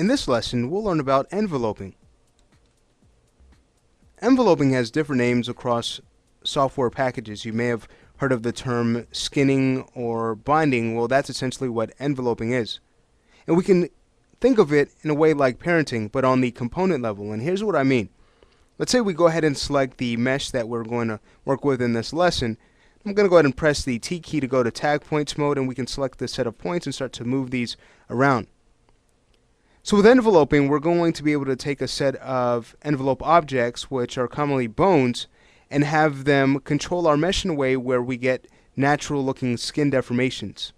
In this lesson, we'll learn about enveloping. Enveloping has different names across software packages. You may have heard of the term skinning or binding. Well, that's essentially what enveloping is. And we can think of it in a way like parenting, but on the component level. And here's what I mean. Let's say we go ahead and select the mesh that we're going to work with in this lesson. I'm going to go ahead and press the T key to go to tag points mode, and we can select the set of points and start to move these around. So with enveloping, we're going to be able to take a set of envelope objects, which are commonly bones, and have them control our mesh in a way where we get natural looking skin deformations.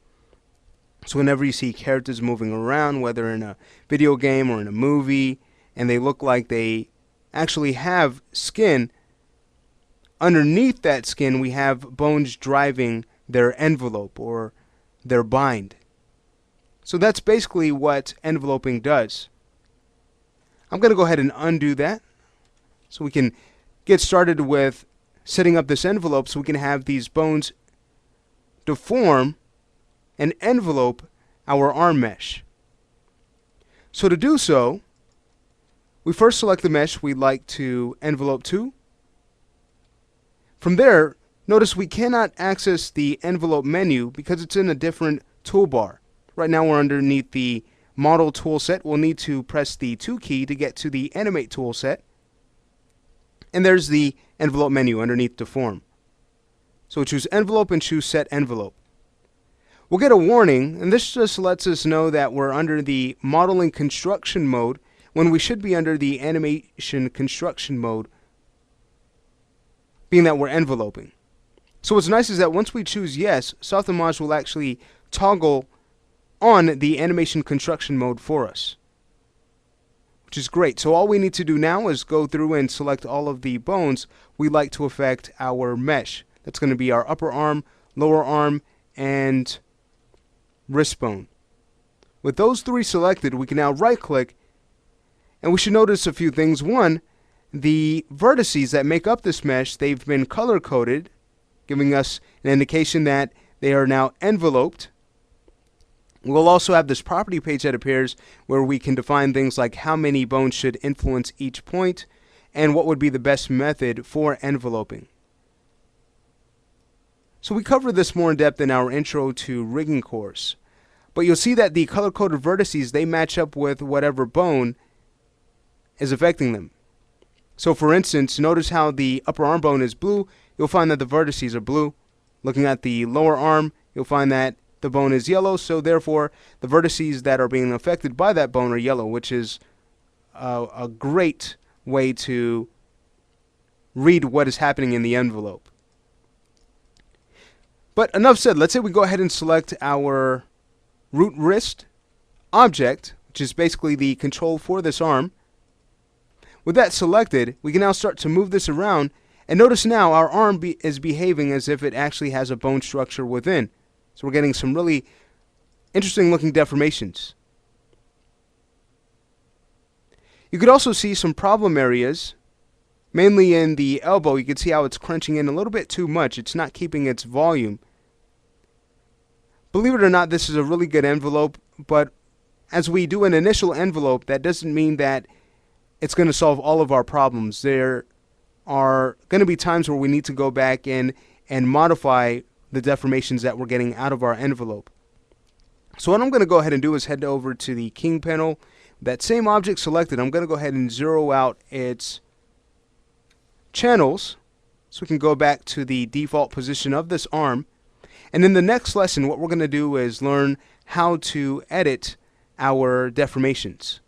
So whenever you see characters moving around, whether in a video game or in a movie, and they look like they actually have skin, underneath that skin we have bones driving their envelope or their bind. So that's basically what enveloping does. I'm going to go ahead and undo that so we can get started with setting up this envelope so we can have these bones deform and envelope our arm mesh. So to do so, we first select the mesh we'd like to envelope to. From there, notice we cannot access the envelope menu because it's in a different toolbar. Right now we're underneath the model tool set. We'll need to press the 2 key to get to the animate tool set. And there's the envelope menu underneath deform. So we'll choose envelope and choose set envelope. We'll get a warning, and this just lets us know that we're under the modeling construction mode when we should be under the animation construction mode, being that we're enveloping. So what's nice is that once we choose yes, Softimage will actually toggle on the animation construction mode for us, which is great. So all we need to do now is go through and select all of the bones we'd like to affect our mesh. That's going to be our upper arm, lower arm, and wrist bone. With those 3 selected, we can now right click, and we should notice a few things. One, the vertices that make up this mesh, they've been color coded, giving us an indication that they are now enveloped. We'll also have this property page that appears where we can define things like how many bones should influence each point and what would be the best method for enveloping. So we covered this more in depth in our intro to rigging course. But you'll see that the color-coded vertices, they match up with whatever bone is affecting them. So for instance, notice how the upper arm bone is blue. You'll find that the vertices are blue. Looking at the lower arm, you'll find that the bone is yellow, so therefore the vertices that are being affected by that bone are yellow, which is a great way to read what is happening in the envelope. But enough said. Let's say we go ahead and select our root wrist object, which is basically the control for this arm. With that selected, we can now start to move this around, and notice now our arm is behaving as if it actually has a bone structure within. So we're getting some really interesting looking deformations. You could also see some problem areas, mainly in the elbow. You can see how it's crunching in a little bit too much. It's not keeping its volume. Believe it or not, this is a really good envelope, but as we do an initial envelope, that doesn't mean that it's going to solve all of our problems. There are going to be times where we need to go back in and modify the deformations that we're getting out of our envelope. So what I'm going to go ahead and do is head over to the King panel. That same object selected, I'm going to go ahead and zero out its channels so we can go back to the default position of this arm. And in the next lesson, what we're going to do is learn how to edit our deformations.